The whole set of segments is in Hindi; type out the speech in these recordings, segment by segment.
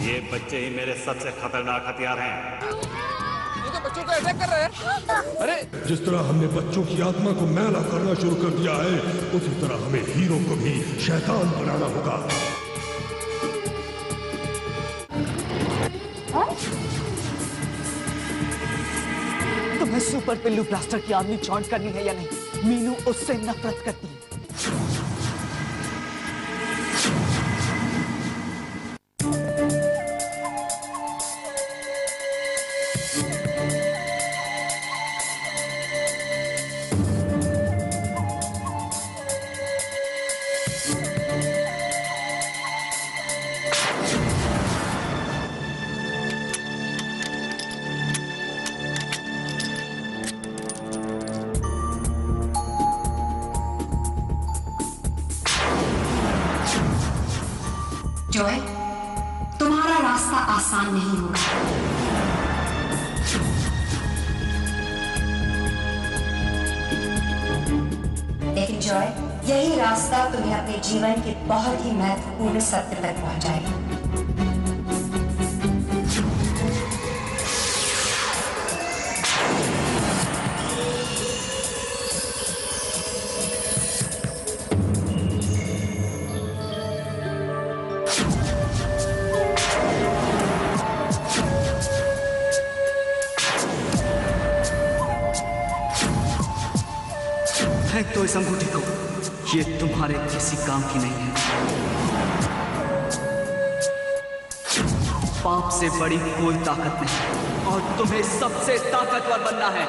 ये बच्चे ही मेरे सबसे खतरनाक हथियार हैं। ये तो बच्चों को अटैक कर रहे हैं। अरे जिस तरह हमने बच्चों की आत्मा को मैला करना शुरू कर दिया है, उसी तरह हमें हीरो को भी शैतान बनाना होगा। तुम्हें सुपर पिल्लू ब्लास्टर की आर्मी ज्वाइन करनी है या नहीं? मीनू उससे नफरत करती है। जॉय, तुम्हारा रास्ता आसान नहीं होगा। लेकिन जॉय, यही रास्ता तुम्हें अपने जीवन के बहुत ही महत्वपूर्ण सत्य तक पहुंचाएगा। तो इस अंगूठी को, ये तुम्हारे किसी काम की नहीं है। पाप से बड़ी कोई ताकत नहीं और तुम्हें सबसे ताकतवर बनना है।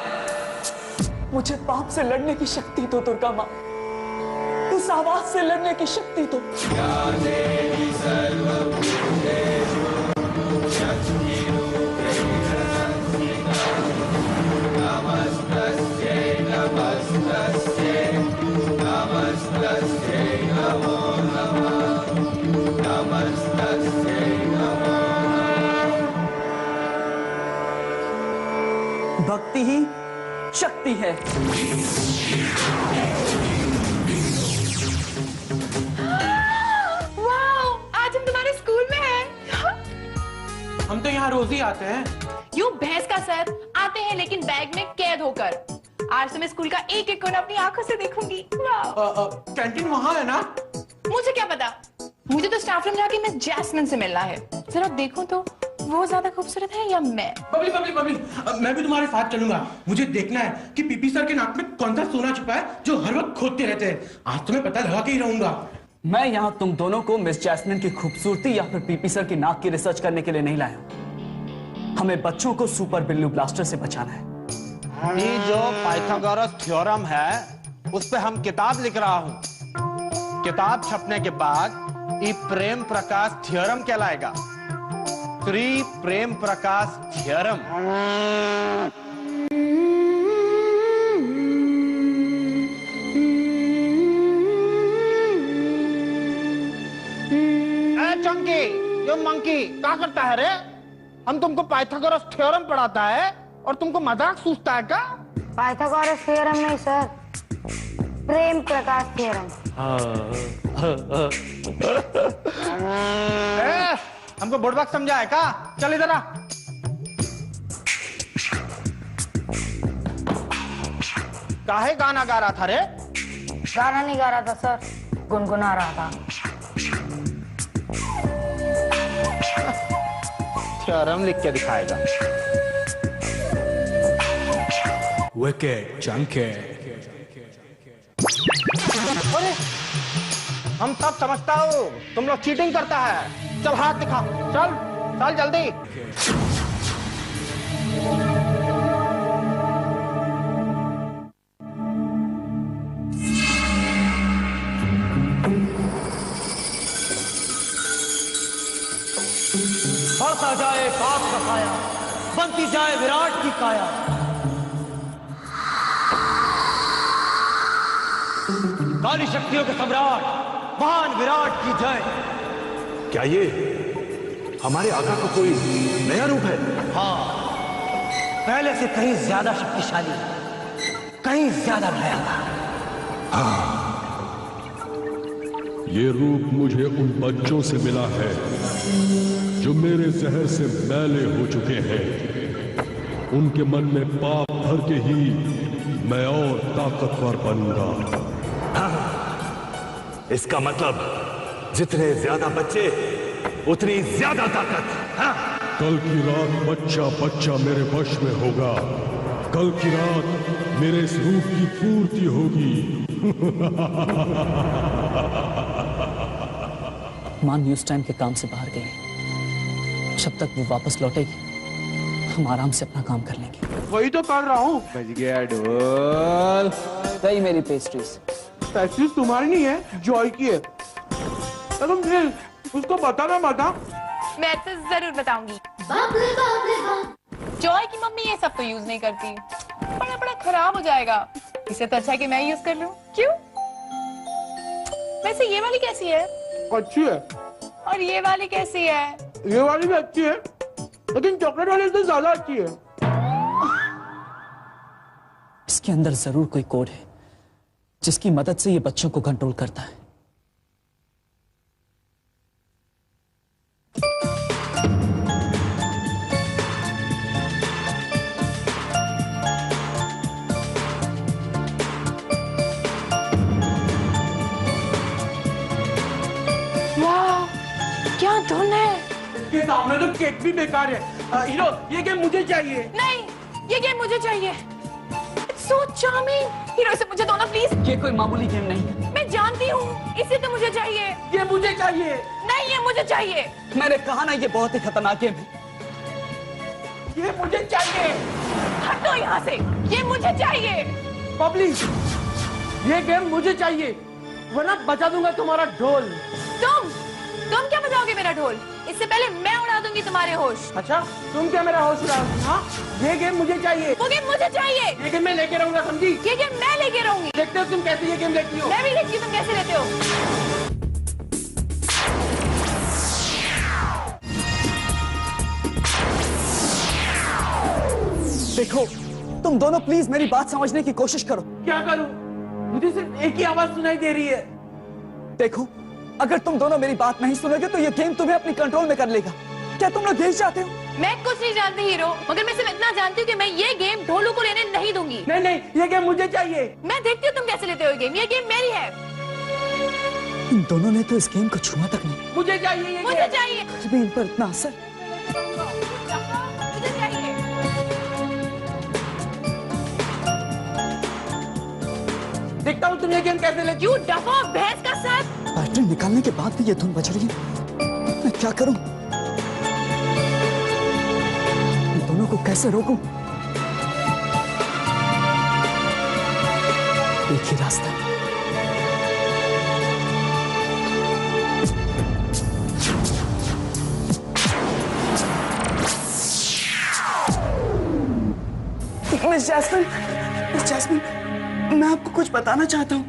मुझे पाप से लड़ने की शक्ति दो दुर्गा माँ, इस आवाज से लड़ने की शक्ति दो। भक्ति ही शक्ति है। वाओ, आज हम तुम्हारे स्कूल में हैं। हम तो यहाँ रोज ही आते हैं। यूं भैंस का सर, आते हैं लेकिन बैग में कैद होकर। आज से मैं स्कूल का एक एक कोना अपनी आंखों से देखूंगी। वाओ। कैंटीन वहाँ है ना? मुझे क्या पता, मुझे तो स्टाफ रूम जाके मिस जैस्मिन से मिलना है। जरा देखूं तो वो ज्यादा खूबसूरत है या मैं? बबली बबली बबली, मैं भी तुम्हारे साथ चलूंगा। मुझे देखना है कि पीपी सर के नाक में कौन सा सोना छुपा है जो हर वक्त खोदते रहते हैं। आज तो मैं पता लगा के ही रहूंगा। मैं यहाँ तुम दोनों को मिस जैस्मिन की खूबसूरती या फिर पीपी सर की नाक की रिसर्च करने के लिए नहीं लाया हूँ। हमें बच्चों को सुपर बिल्लू ब्लास्टर से बचाना है। ये जो पाइथागोरस थ्योरम है उस पे हम किताब लिख रहा हूँ। किताब छपने के बाद ये प्रेम प्रकाश थ्योरम कहलाएगा। श्री प्रेम प्रकाश थ्योरम। चंकी, यो मंकी क्या करता है रे? हम तुमको पाइथागोरस थ्योरम पढ़ाता है और तुमको मजाक सूझता है क्या? पाइथागोरस थ्योरम नहीं सर, प्रेम प्रकाश थ्योरम। हमको बुड़बक समझा है क्या? चल इधर आ। काहे गाना गा रहा था रे? गाना नहीं गा रहा था सर, गुनगुना रहा था। थ्योरम लिख के दिखाएगा। विकेट चंके। अरे हम सब समझता हूँ तुम लोग चीटिंग करता है। चल हाथ दिखा, चल चल जल्दी। बढ़ता जाए बाप का साया, बनती जाए विराट की काया। काली शक्तियों के सम्राट महान विराट की जय। क्या ये हमारे आका का कोई नया रूप है? हाँ, पहले से कहीं ज्यादा शक्तिशाली, कहीं ज्यादा भयानक। हाँ, ये रूप मुझे उन बच्चों से मिला है जो मेरे जहर से मैले हो चुके हैं। उनके मन में पाप भर के ही मैं और ताकतवर बनूंगा। इसका मतलब जितने ज्यादा बच्चे उतनी ज्यादा ताकत। हाँ? कल की रात बच्चा बच्चा मेरे वश में होगा। कल की रात मेरे इस रूप की पूर्ति होगी। मां न्यूज टाइम के काम से बाहर गई। जब तक वो वापस लौटेगी हम आराम से अपना काम कर लेंगे। वही तो कर रहा हूँ। बज गया ढोल। वही मेरी पेस्ट्रीज। पेस्ट्रीज तुम्हारी नहीं है, जॉय की है। तुम उसको बताना मत। मैं तो जरूर बताऊंगी। जॉय की मम्मी ये सब तो यूज नहीं करती, बड़ा बड़ा खराब हो जाएगा। इसे तो अच्छा है कि मैं यूज कर लूं। क्यों? वैसे ये वाली कैसी है? अच्छी है। और ये वाली कैसी है? ये वाली भी अच्छी है, लेकिन चॉकलेट वाली तो ज्यादा अच्छी है। इसके अंदर जरूर कोई कोड है जिसकी मदद से ये बच्चों को कंट्रोल करता है। क्या धुन है? इसके सामने तो केक भी बेकार है। हीरो, ये गेम मुझे चाहिए। नहीं, ये गेम मुझे चाहिए। So charming। हीरो से मुझे दो ना प्लीज। ये कोई मामूली गेम नहीं है। मैं जानती हूँ, इसे तो मुझे चाहिए। ये मुझे चाहिए। नहीं, ये मुझे चाहिए। मैंने कहा ना ये बहुत ही खतरनाक गेम है। ये मुझे चाहिए। हटो यहाँ से, ये मुझे चाहिए। पब्लिक, ये गेम मुझे चाहिए, वरना बजा दूंगा तुम्हारा ढोल। तुम क्या बजाओगे मेरा ढोल? इससे पहले मैं उड़ा दूंगी तुम्हारे होश। अच्छा, तुम क्या मेरा होश उड़ाओगी? हाँ, ये गेम मुझे चाहिए। वो गेम मुझे चाहिए। ये गेम मैं लेके रहूंगा, समझी? ये गेम मैं लेके रहूंगी। देखते हो तुम कैसे ये गेम लेती हो। मैं भी देखती हूँ तुम कैसे लेते हो। देखो, तुम दोनों प्लीज मेरी बात समझने की कोशिश करो। क्या करूं? मुझे सिर्फ एक ही आवाज सुनाई दे रही है। देखो, अगर तुम दोनों मेरी बात नहीं सुनोगे तो ये गेम तुम्हें अपनी कंट्रोल में कर लेगा। क्या तुम लोग यही चाहते हो? मैं कुछ नहीं जानती हीरो, मगर मैं सिर्फ इतना जानती हूँ कि मैं ये गेम ढोलू को लेने नहीं दूंगी। नहीं नहीं, ये गेम मुझे चाहिए। मैं देखती हूँ तुम कैसे लेते हो गेम। ये गेम मेरी है। इन दोनों ने तो इस गेम को छुआ तक नहीं। मुझे चाहिए ये मुझे गेम। चाहिए। फिर भी इन पर इतना असर। मुझे चाहिए। देखता हूँ तुम ये गेम कैसे लेती क्यों डफा भैंस का सर? बैटरी निकालने के बाद भी ये धुन बज रही है। मैं क्या करूं? इन दोनों को कैसे रोकूं? एक ही रास्ता। मिस जैस्मिन, मैं आपको कुछ बताना चाहता हूँ।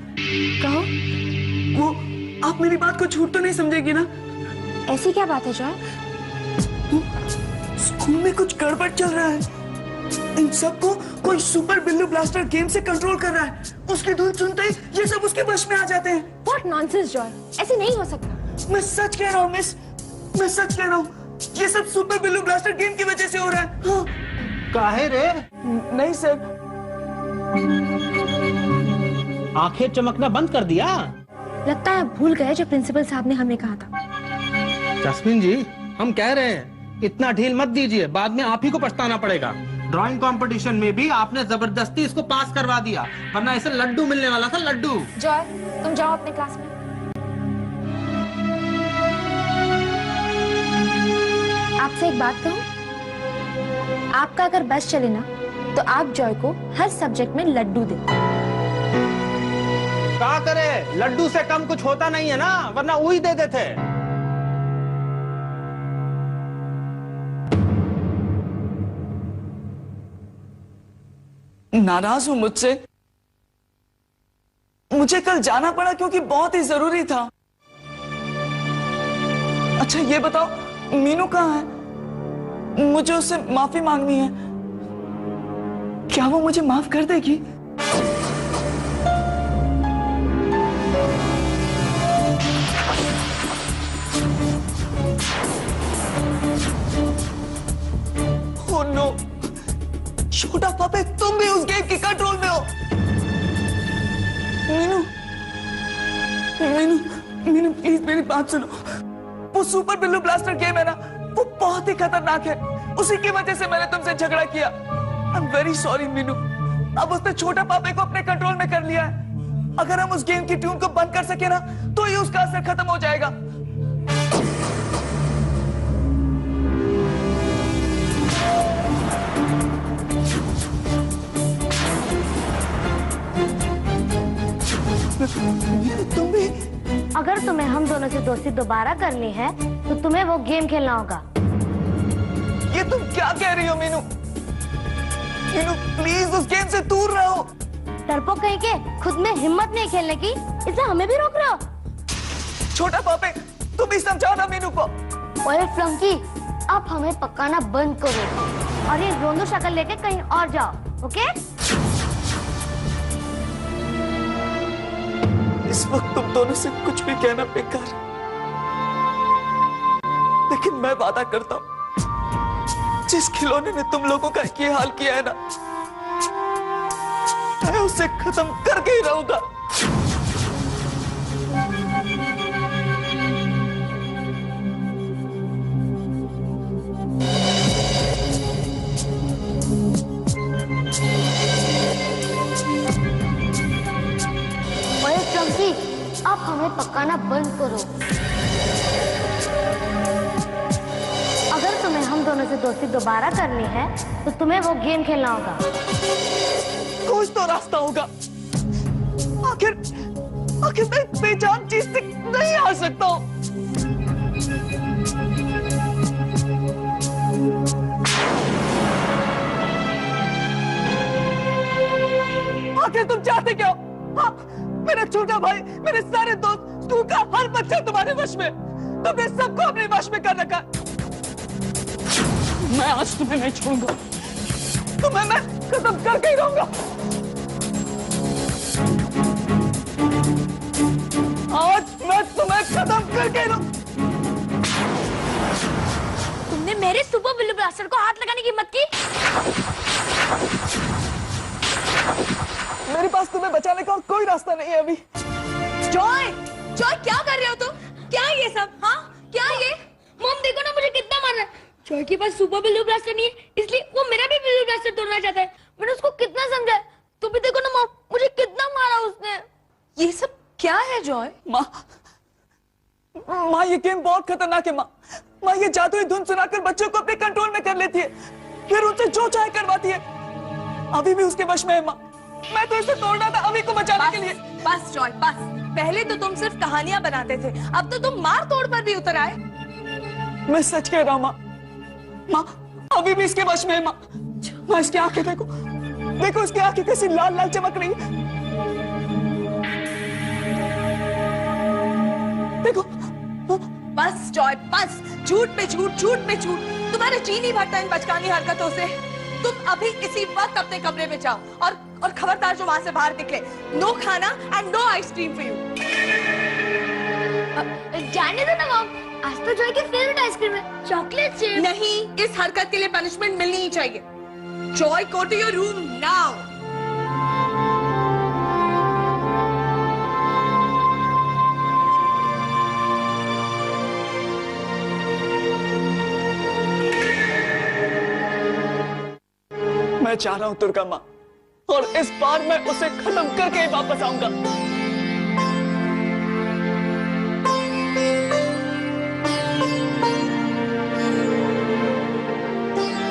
कहो। वो आप मेरी बात को झूठ तो नहीं समझेगी ना? ऐसी क्या बात है जॉय? स्कूल में कुछ गड़बड़ चल रहा है। इन सबको कोई सुपर बिल्लू ब्लास्टर गेम से कंट्रोल कर रहा है। उसकी धुन सुनते ही ये सब उसके वश में आ जाते हैं। What nonsense जॉय, ऐसे नहीं हो सकता। मैं सच कह रहा हूँ मिस, मैं सच कह रहा हूँ। ये सब सुपर बिल्लू ब्लास्टर गेम की वजह से हो रहा है। हाँ। काहे रे? नहीं सर। आंखें चमकना बंद कर दिया? लगता है आप भूल गए जो प्रिंसिपल साहब ने हमें कहा था। जस्मिन जी, हम कह रहे हैं इतना ढील मत दीजिए, बाद में आप ही को पछताना पड़ेगा। ड्राइंग कंपटीशन में भी आपने जबरदस्ती इसको पास करवा दिया, वरना इसे लड्डू मिलने वाला था, लड्डू। जॉय, तुम जाओ अपने क्लास में। आपसे एक बात कहूं? आपका अगर बस चले ना तो आप जॉय को हर सब्जेक्ट में लड्डू दे। क्या करे, लड्डू से कम कुछ होता नहीं है ना, वरना वही दे देते। नाराज हूं मुझसे? मुझे कल जाना पड़ा क्योंकि बहुत ही जरूरी था। अच्छा ये बताओ, मीनू कहाँ है? मुझे उससे माफी मांगनी है। क्या वो मुझे माफ कर देगी? मीनू प्लीज मेरी बात सुनो। वो सुपर बिल्लू ब्लास्टर गेम है ना, वो बहुत ही खतरनाक है। उसी की वजह से मैंने तुमसे झगड़ा किया। I am very sorry Meenu. अब उसने छोटा पापे को अपने कंट्रोल में कर लिया है। अगर हम उस गेम की ट्यून को बंद कर सके ना, तो ही उसका असर खत्म हो जाएगा। तुम भी? अगर तुम्हें हम दोनों से दोस्ती दोबारा करनी है तो तुम्हें वो गेम खेलना होगा। ये तुम क्या कह रही हो मीनू? मीनू प्लीज उस गेम से दूर रहो। डरपोक कहीं के, खुद में हिम्मत नहीं खेलने की, इसलिए हमें भी रोक रहे हो। छोटा पापे तुम भी समझाओ ना मीनू को। ओए फ्लंकी, अब हमें पकाना बंद करो और ये रोंदो शक्ल लेके कहीं और जाओ, ओके? इस वक्त तुम दोनों से कुछ भी कहना बेकार है, लेकिन मैं वादा करता हूं, जिस खिलौने ने तुम लोगों का ये हाल किया है ना, मैं उसे खत्म करके ही रहूंगा। ओए फ्लंकी, अब हमें पकाना बंद करो। अगर तुम्हें हम दोनों से दोस्ती दोबारा करनी है तो तुम्हें वो गेम खेलना होगा। कुछ तो रास्ता होगा। आखिर मैं बेजान चीज से नहीं हार सकता हूं। आखिर तुम चाहते क्या हो? हाँ, मेरा छोटा भाई, मेरे सारे दोस्त, स्कूल का हर बच्चा तुम्हारे वश में। तुमने सबको अपने वश में कर रखा। मैं आज तुम्हें नहीं छोड़ूंगा। तुम्हें मैं खत्म करके ही रहूंगा। आज मैं तुम्हें खत्म करके ही रहूंगा। तुमने मेरे सुपर बिल्लू ब्लास्टर को हाथ लगाने की हिम्मत की? मेरे पास तुम्हें बचाने का और कोई रास्ता नहीं है अभी। जॉय, जॉय क्या कर रहे हो तुम? क्या ये सब? हाँ क्या ये? मॉम देखो ना मुझे कितना मार रहा है। जॉय के पास सुपर बिल्लू ब्लास्टर नहीं है, इसलिए वो मेरा भी बिल्लू ब्लास्टर तोड़ना चाहता है। मैंने उसको कितना समझाया, तुम भी देखो ना मॉम, मुझे कितना मारा उसने। ये सब क्या है जॉय? माँ ये गेम बहुत खतरनाक है। माँ ये जादुई धुन सुनाकर बच्चों को अपने कंट्रोल में कर लेती है, फिर उनसे जो चाहे करवाती है। अभी भी उसके वश में है माँ। मैं तो इसे तोड़ना था अभी को बचाने के लिए। बस जॉय बस। पहले तो तुम सिर्फ कहानियां बनाते थे, अब तो तुम मार तोड़ पर भी उतर आए। मैं सच कह रहा हूँ माँ, अभी भी इसके वश में है माँ। माँ इसकी आंखें देखो, देखो इसकी आंखें कैसी लाल लाल चमक रही है। देखो। बस जॉय बस, झूठ पे झूठ, झूठ पे झूठ। तुम्हारे जी नहीं भरता इन बचकानी हरकतों से। तुम अभी इसी वक्त अपने कमरे में जाओ और खबरदार जो वहां से बाहर निकले, नो खाना and no ice cream for you. जाने दो ना मॉम, आज तो जॉय की फेवरेट आइसक्रीम है, चॉकलेट चिप। नहीं, इस हरकत के लिए पनिशमेंट मिलनी ही चाहिए। Joy go to your room now. मैं चाह रहा हूं दुर्गा माँ, और इस बार मैं उसे खत्म करके ही वापस आऊंगा।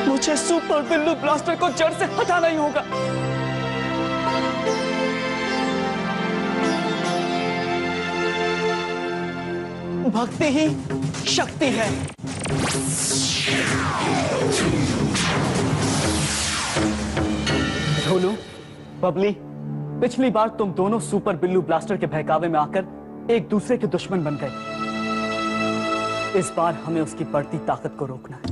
मुझे सुपर बिल्लू ब्लास्टर को जड़ से हटाना ही होगा। भक्ति ही शक्ति है। ढोलू, बबली, पिछली बार तुम दोनों सुपर बिल्लू ब्लास्टर के बहकावे में आकर एक दूसरे के दुश्मन बन गए। इस बार हमें उसकी बढ़ती ताकत को रोकना है।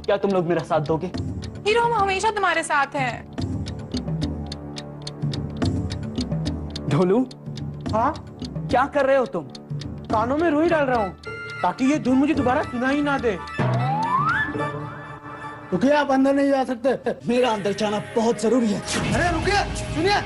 क्या तुम लोग मेरा साथ दोगे? हीरो, हम हमेशा तुम्हारे साथ हैं। ढोलू, हाँ क्या कर रहे हो तुम? कानों में रुई डाल रहा हूँ ताकि ये धुन मुझे दोबारा सुना ही ना दे। रुकिए, आप अंदर नहीं जा सकते। मेरा अंदर जाना बहुत जरूरी है। अरे रुकिए, सुनिए।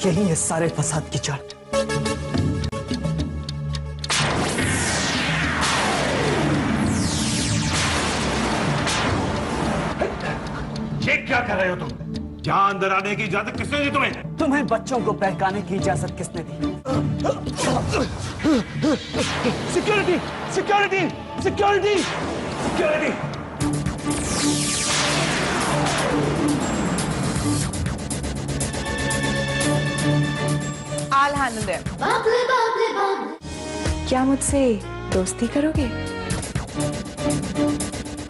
यही है सारे फसाद की जड़। ये क्या कर रहे हो तुम? यहाँ अंदर आने की इजाजत किसने दी तुम्हें? तुम्हें बच्चों को बहकाने की इजाजत किसने दी? Security, security, security, security. I'll handle them. क्या मुझसे दोस्ती करोगे?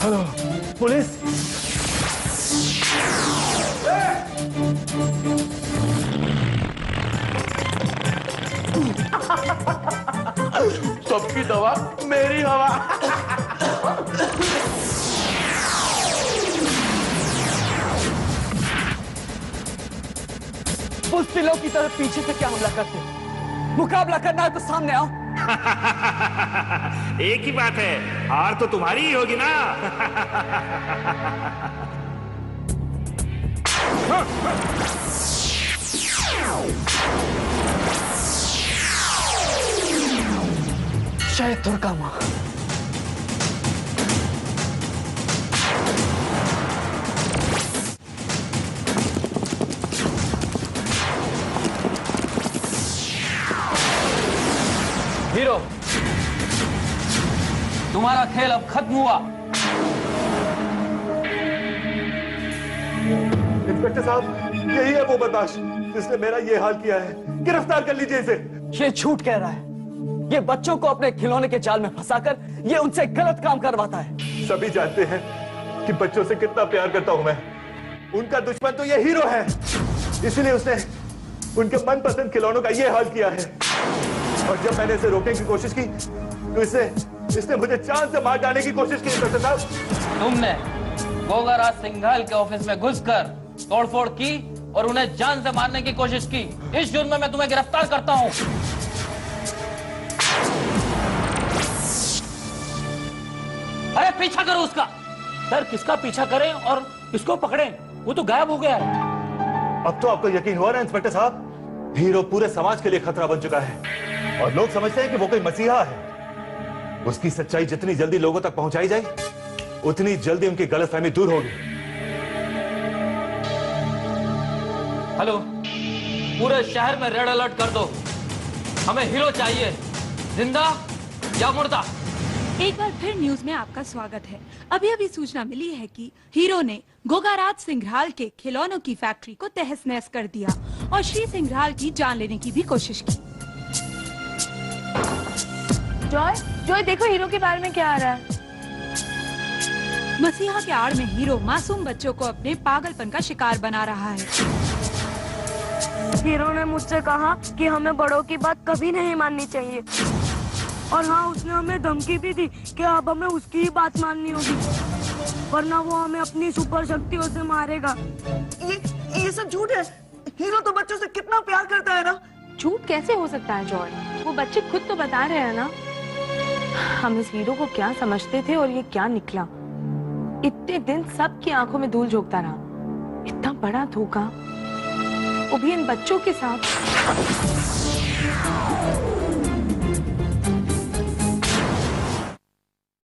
Hello, police. सबकी दवा मेरी हवा। उस पिलो की तरफ पीछे से क्या हमला करते हो? मुकाबला करना है तो सामने आओ। एक ही बात है, हार तो तुम्हारी ही होगी ना। शायद दुर्गा माँ। हीरो, तुम्हारा खेल अब खत्म हुआ। इंस्पेक्टर साहब, यही है वो बदमाश जिसने मेरा ये हाल किया है। गिरफ्तार कर लीजिए इसे। ये झूठ कह रहा है। ये बच्चों को अपने खिलौने के जाल में फंसाकर ये उनसे गलत काम करवाता है। सभी जानते हैं कि बच्चों से कितना प्यार करता हूं मैं। उनका दुश्मन तो ये हीरो है, इसलिए उसने उनके मनपसंद खिलौनों का ये हाल किया है। और जब मैंने इसे रोकने की कोशिश की तो इसने मुझे जान से मार डालने की कोशिश की। इंस्पेक्टर साहब, तुमने गोगाराज सिंघाल के ऑफिस में घुसकर तोड़फोड़ की और उन्हें जान से मारने की कोशिश की। इस जुर्म में मैं तुम्हें गिरफ्तार करता हूं। अरे पीछा करो उसका। सर, किसका पीछा करें और किसको पकड़ें? वो तो गायब हो गया है। अब तो आपको यकीन हुआ ना इंस्पेक्टर साहब, हीरो पूरे समाज के लिए खतरा बन चुका है और लोग समझते हैं कि वो कोई मसीहा है। उसकी सच्चाई जितनी जल्दी लोगों तक पहुंचाई जाए उतनी जल्दी उनकी गलतफहमी दूर होगी। हेलो, पूरे शहर में रेड अलर्ट कर दो। हमें हीरो चाहिए, जिंदा या मुर्दा। एक बार फिर न्यूज में आपका स्वागत है। अभी अभी सूचना मिली है कि हीरो ने गोगाराज सिंघाल के खिलौनों की फैक्ट्री को तहस नहस कर दिया और श्री सिंघाल की जान लेने की भी कोशिश की। जॉय देखो हीरो के बारे में क्या आ रहा है। मसीहा के आड़ में हीरो मासूम बच्चों को अपने पागलपन का शिकार बना रहा है। हीरो ने मुझसे कहा कि हमें बड़ों की बात कभी नहीं माननी चाहिए और हाँ, उसने हमें धमकी भी दी कि अब हमें उसकी ही बात माननी होगी वरना वो हमें अपनी सुपर शक्तियों से मारेगा। ये सब झूठ है। हीरो तो बच्चों से कितना प्यार करता है ना। झूठ कैसे हो सकता है जॉय? वो बच्चे खुद तो बता रहे हैं ना। हम इस हीरो को क्या समझते थे और ये क्या निकला। इतने दिन सबकी आंखों में धूल झोंकता रहा। इतना बड़ा धोखा, वो भी इन बच्चों के साथ।